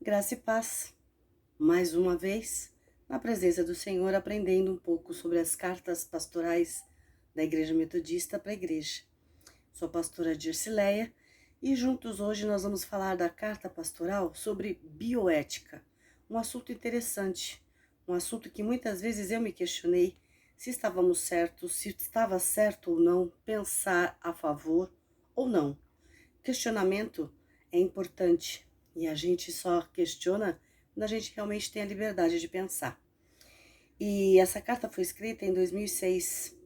Graça e paz, mais uma vez, na presença do Senhor, aprendendo um pouco sobre as cartas pastorais da Igreja Metodista para a Igreja. Sou a pastora Dircileia e juntos hoje nós vamos falar da carta pastoral sobre bioética, um assunto interessante, um assunto que muitas vezes eu me questionei se estávamos certos, se estava certo ou não pensar a favor ou não. Questionamento é importante e a gente só questiona quando a gente realmente tem a liberdade de pensar. E essa carta foi escrita em 2006.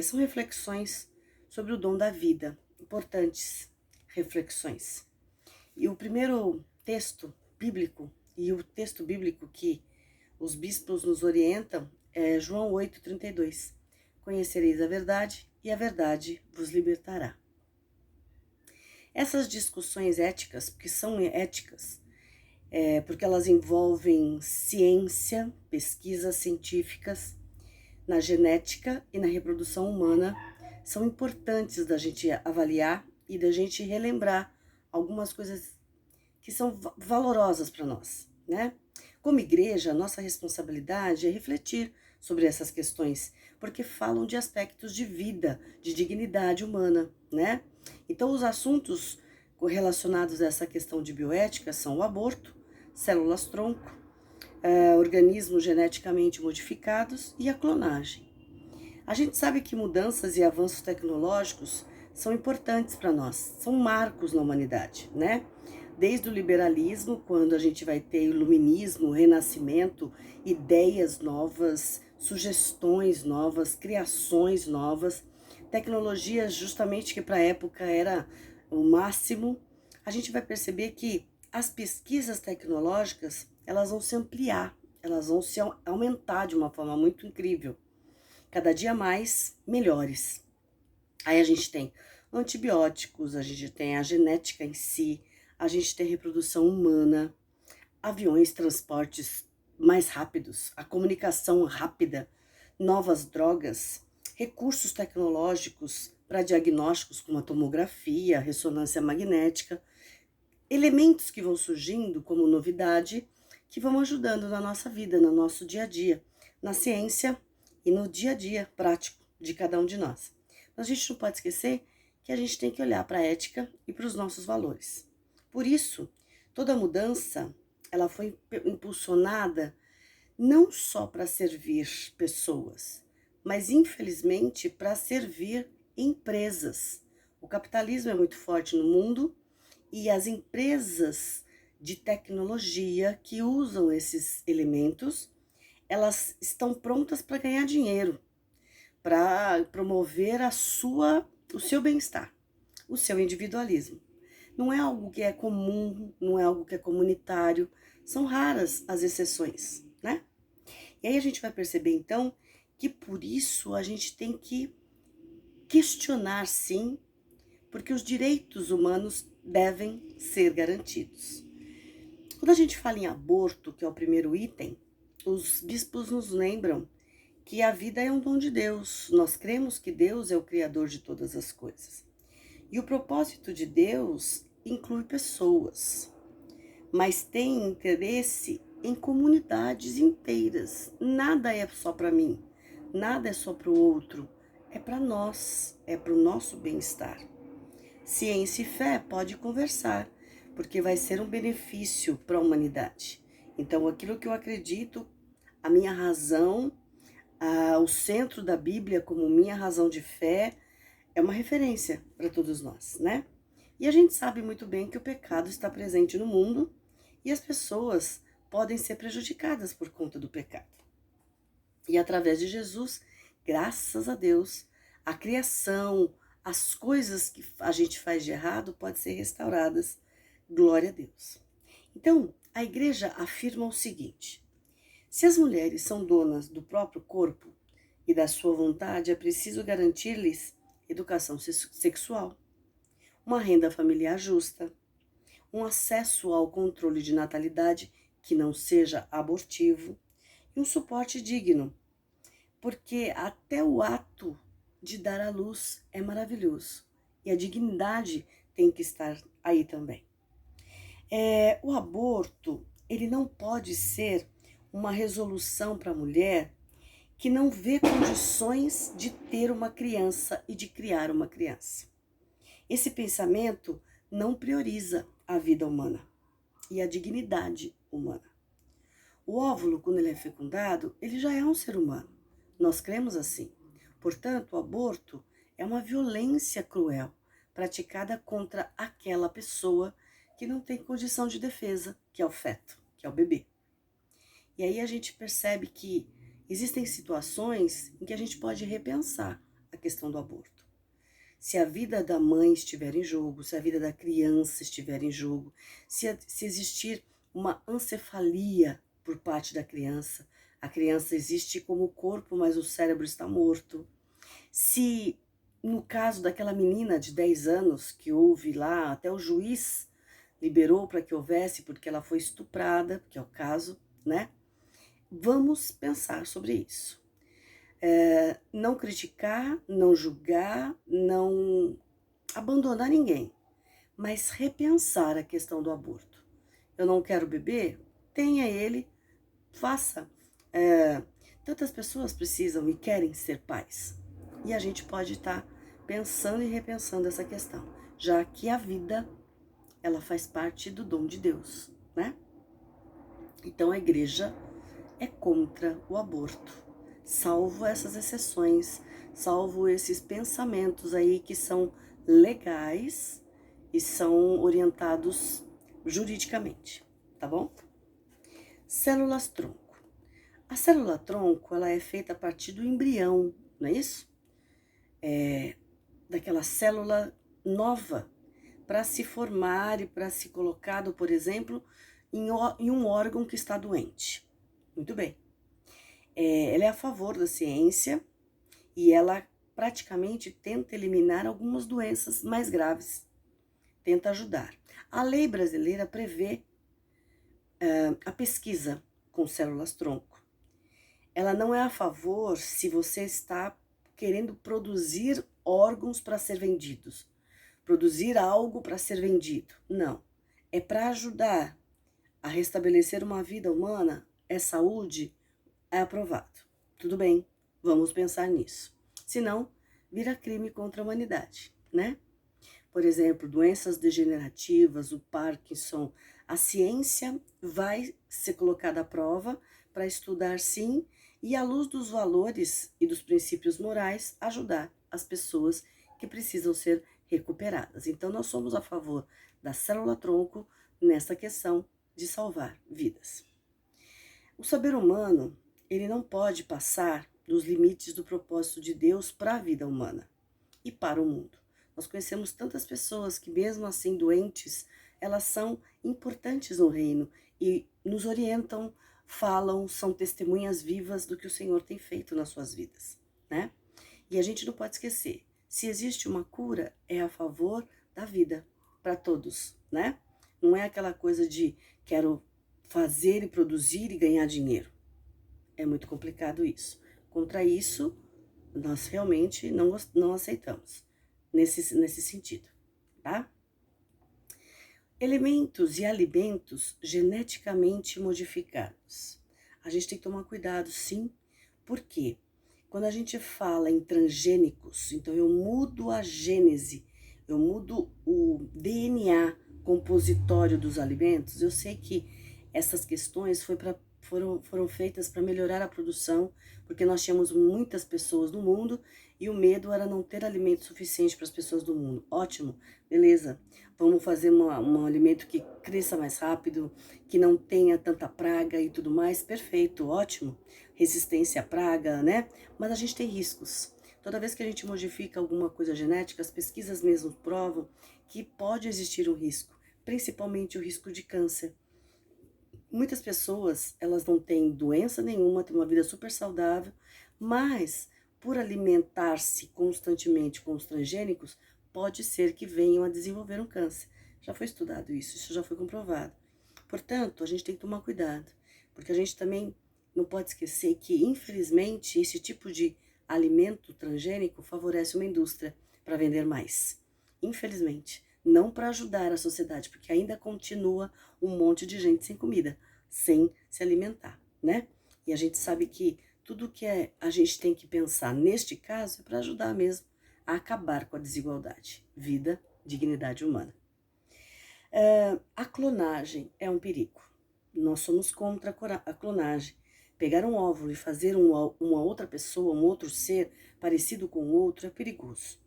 São reflexões sobre o dom da vida, importantes reflexões. E o primeiro texto bíblico, e o texto bíblico que os bispos nos orientam, é João 8,32. Conhecereis a verdade e a verdade vos libertará. Essas discussões éticas, porque são éticas, porque elas envolvem ciência, pesquisas científicas na genética e na reprodução humana, são importantes da gente avaliar e da gente relembrar algumas coisas que são valorosas para nós, né? Como igreja, a nossa responsabilidade é refletir sobre essas questões, porque falam de aspectos de vida, de dignidade humana, né? Então, os assuntos relacionados a essa questão de bioética são o aborto, células-tronco, organismos geneticamente modificados e a clonagem. A gente sabe que mudanças e avanços tecnológicos são importantes para nós, são marcos na humanidade, né? Desde o liberalismo, quando a gente vai ter iluminismo, renascimento, ideias novas, sugestões novas, criações novas, tecnologias justamente que para a época era o máximo, a gente vai perceber que as pesquisas tecnológicas, elas vão se ampliar, elas vão se aumentar de uma forma muito incrível, cada dia mais melhores. Aí a gente tem antibióticos, a gente tem a genética em si, a gente tem reprodução humana, aviões, transportes mais rápidos, a comunicação rápida, novas drogas, recursos tecnológicos para diagnósticos como a tomografia, ressonância magnética, elementos que vão surgindo como novidade, que vão ajudando na nossa vida, no nosso dia a dia, na ciência e no dia a dia prático de cada um de nós. Mas a gente não pode esquecer que a gente tem que olhar para a ética e para os nossos valores. Por isso, toda mudança, ela foi impulsionada não só para servir pessoas, mas infelizmente para servir empresas. O capitalismo é muito forte no mundo e as empresas de tecnologia que usam esses elementos, elas estão prontas para ganhar dinheiro, para promover o seu bem-estar, o seu individualismo. Não é algo que é comum, não é algo que é comunitário, são raras as exceções, né? E aí a gente vai perceber então que por isso a gente tem que questionar sim, porque os direitos humanos devem ser garantidos. Quando a gente fala em aborto, que é o primeiro item, os bispos nos lembram que a vida é um dom de Deus. Nós cremos que Deus é o criador de todas as coisas. E o propósito de Deus inclui pessoas, mas tem interesse em comunidades inteiras. Nada é só para mim, nada é só para o outro, é para nós, é para o nosso bem-estar. Ciência e fé pode conversar, porque vai ser um benefício para a humanidade. Então, aquilo que eu acredito, a minha razão, o centro da Bíblia como minha razão de fé, é uma referência para todos nós, né? E a gente sabe muito bem que o pecado está presente no mundo e as pessoas podem ser prejudicadas por conta do pecado. E através de Jesus, graças a Deus, a criação, as coisas que a gente faz de errado podem ser restauradas. Glória a Deus. Então, a igreja afirma o seguinte: se as mulheres são donas do próprio corpo e da sua vontade, é preciso garantir-lhes educação sexual, uma renda familiar justa, um acesso ao controle de natalidade que não seja abortivo e um suporte digno, porque até o ato de dar à luz é maravilhoso e a dignidade tem que estar aí também. O aborto, ele não pode ser uma resolução para a mulher que não vê condições de ter uma criança e de criar uma criança. Esse pensamento não prioriza a vida humana e a dignidade humana. O óvulo, quando ele é fecundado, ele já é um ser humano. Nós cremos assim. Portanto, o aborto é uma violência cruel praticada contra aquela pessoa que não tem condição de defesa, que é o feto, que é o bebê. E aí a gente percebe que existem situações em que a gente pode repensar a questão do aborto. Se a vida da mãe estiver em jogo, se a vida da criança estiver em jogo, se existir uma ancefalia por parte da criança, a criança existe como corpo, mas o cérebro está morto. Se, no caso daquela menina de 10 anos, que houve lá, até o juiz liberou para que houvesse, porque ela foi estuprada, que é o caso, né? Vamos pensar sobre isso. Não criticar, não julgar, não abandonar ninguém, mas repensar a questão do aborto. Eu não quero bebê? Tenha ele, faça. Tantas pessoas precisam e querem ser pais. E a gente pode estar pensando e repensando essa questão, já que a vida, ela faz parte do dom de Deus, né? Então a igreja é contra o aborto, salvo essas exceções, salvo esses pensamentos aí que são legais e são orientados juridicamente, tá bom? Células tronco. A célula tronco, ela é feita a partir do embrião, não é isso? Daquela célula nova para se formar e para se colocado, por exemplo, em um órgão que está doente. Muito bem. Ela é a favor da ciência e ela praticamente tenta eliminar algumas doenças mais graves, tenta ajudar. A lei brasileira prevê a pesquisa com células-tronco. Ela não é a favor se você está querendo produzir órgãos para ser vendidos, produzir algo para ser vendido. Não. É para ajudar a restabelecer uma vida humana, saúde, é aprovado. Tudo bem, vamos pensar nisso. Senão, vira crime contra a humanidade, né? Por exemplo, doenças degenerativas, o Parkinson, a ciência vai ser colocada à prova para estudar sim e, à luz dos valores e dos princípios morais, ajudar as pessoas que precisam ser recuperadas. Então, nós somos a favor da célula-tronco nessa questão de salvar vidas. O saber humano, ele não pode passar dos limites do propósito de Deus para a vida humana e para o mundo. Nós conhecemos tantas pessoas que, mesmo assim doentes, elas são importantes no reino e nos orientam, falam, são testemunhas vivas do que o Senhor tem feito nas suas vidas, né? E a gente não pode esquecer, se existe uma cura, é a favor da vida para todos, né? Não é aquela coisa de quero fazer e produzir e ganhar dinheiro. É muito complicado isso. Contra isso, nós realmente não aceitamos nesse sentido, tá? Elementos e alimentos geneticamente modificados. A gente tem que tomar cuidado, sim, porque quando a gente fala em transgênicos, então eu mudo a gênese, eu mudo o DNA compositório dos alimentos, eu sei que essas questões foram feitas para melhorar a produção, porque nós tínhamos muitas pessoas no mundo e o medo era não ter alimento suficiente para as pessoas do mundo. Ótimo, beleza. Vamos fazer um alimento que cresça mais rápido, que não tenha tanta praga e tudo mais. Perfeito, ótimo. Resistência à praga, né? Mas a gente tem riscos. Toda vez que a gente modifica alguma coisa genética, as pesquisas mesmo provam que pode existir um risco, principalmente o risco de câncer. Muitas pessoas, elas não têm doença nenhuma, têm uma vida super saudável, mas por alimentar-se constantemente com os transgênicos, pode ser que venham a desenvolver um câncer. Já foi estudado isso já foi comprovado. Portanto, a gente tem que tomar cuidado, porque a gente também não pode esquecer que, infelizmente, esse tipo de alimento transgênico favorece uma indústria para vender mais. Infelizmente, não para ajudar a sociedade, porque ainda continua um monte de gente sem comida, sem se alimentar, né? E a gente sabe que tudo que a gente tem que pensar neste caso é para ajudar mesmo a acabar com a desigualdade, vida, dignidade humana. A clonagem é um perigo. Nós somos contra a clonagem. Pegar um óvulo e fazer uma outra pessoa, um outro ser parecido com o outro é perigoso.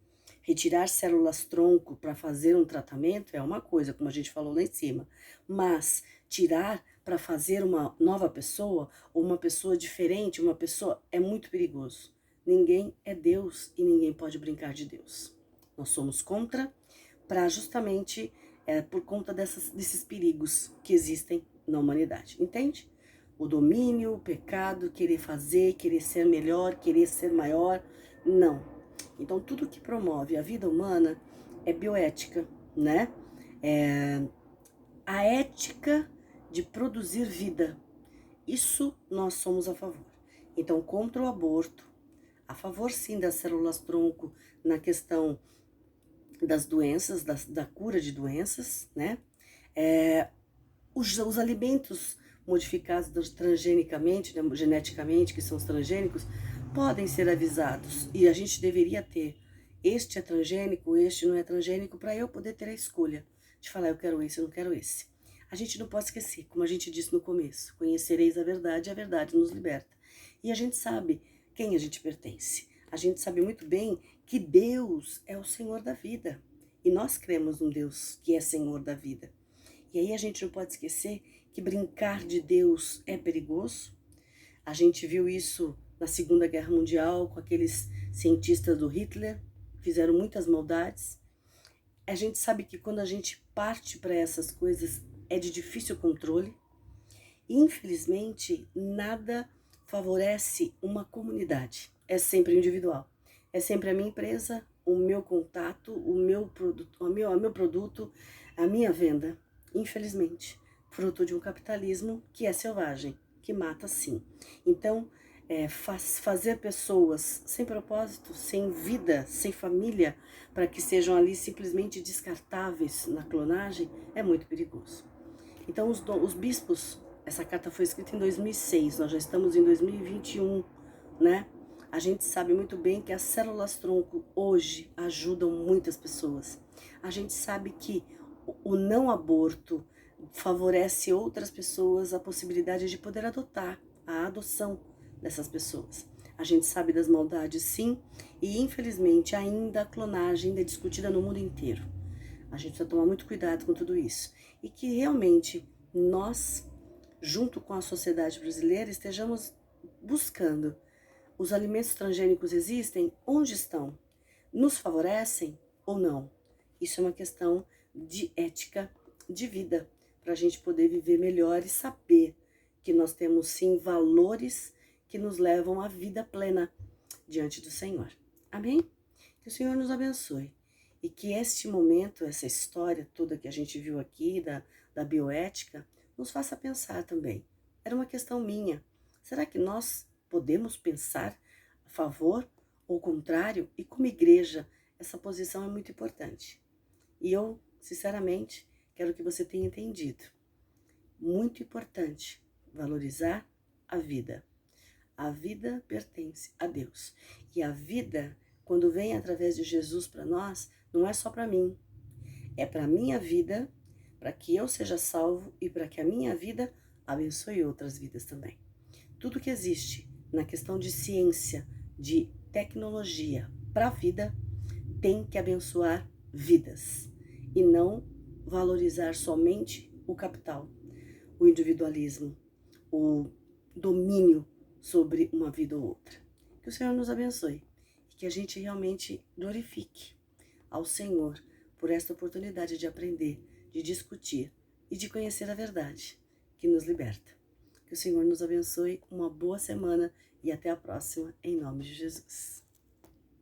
Retirar células-tronco para fazer um tratamento é uma coisa, como a gente falou lá em cima. Mas tirar para fazer uma nova pessoa, ou uma pessoa diferente, uma pessoa, é muito perigoso. Ninguém é Deus e ninguém pode brincar de Deus. Nós somos contra, para justamente por conta desses perigos que existem na humanidade, entende? O domínio, o pecado, querer fazer, querer ser melhor, querer ser maior, não. Então, tudo que promove a vida humana é bioética, né? A ética de produzir vida, isso nós somos a favor. Então, contra o aborto, a favor sim das células-tronco na questão das doenças, da cura de doenças, né? Os alimentos modificados transgenicamente, né, geneticamente, que são os transgênicos, podem ser avisados. E a gente deveria ter, este é transgênico, este não é transgênico, para eu poder ter a escolha de falar, eu quero esse, eu não quero esse. A gente não pode esquecer, como a gente disse no começo, conhecereis a verdade e a verdade nos liberta. E a gente sabe quem a gente pertence. A gente sabe muito bem que Deus é o Senhor da vida. E nós cremos num Deus que é Senhor da vida. E aí a gente não pode esquecer que brincar de Deus é perigoso. A gente viu isso na Segunda Guerra Mundial com aqueles cientistas do Hitler, fizeram muitas maldades. A gente sabe que quando a gente parte para essas coisas é de difícil controle. Infelizmente, nada favorece uma comunidade. É sempre individual. É sempre a minha empresa, o meu contato, o meu produto, a minha venda. Infelizmente, fruto de um capitalismo que é selvagem, que mata sim. Então, fazer pessoas sem propósito, sem vida, sem família, para que sejam ali simplesmente descartáveis na clonagem, é muito perigoso. Então, os bispos, essa carta foi escrita em 2006, nós já estamos em 2021, né? A gente sabe muito bem que as células-tronco hoje ajudam muitas pessoas. A gente sabe que o não aborto favorece outras pessoas a possibilidade de poder adotar, a adoção dessas pessoas. A gente sabe das maldades, sim, e infelizmente ainda a clonagem ainda é discutida no mundo inteiro. A gente precisa tomar muito cuidado com tudo isso. E que realmente nós, junto com a sociedade brasileira, estejamos buscando. Os alimentos transgênicos existem? Onde estão? Nos favorecem ou não? Isso é uma questão de ética de vida, para a gente poder viver melhor e saber que nós temos sim valores que nos levam à vida plena diante do Senhor. Amém? Que o Senhor nos abençoe. E que este momento, essa história toda que a gente viu aqui da bioética, nos faça pensar também. Era uma questão minha. Será que nós podemos pensar a favor ou contrário? E como igreja, essa posição é muito importante. E eu, sinceramente, quero que você tenha entendido. Muito importante valorizar a vida. A vida pertence a Deus. E a vida, quando vem através de Jesus para nós, não é só para mim. É para a minha vida, para que eu seja salvo e para que a minha vida abençoe outras vidas também. Tudo que existe na questão de ciência, de tecnologia para a vida, tem que abençoar vidas e não valorizar somente o capital, o individualismo, o domínio sobre uma vida ou outra. Que o Senhor nos abençoe e que a gente realmente glorifique ao Senhor por esta oportunidade de aprender, de discutir e de conhecer a verdade que nos liberta. Que o Senhor nos abençoe, uma boa semana e até a próxima, em nome de Jesus.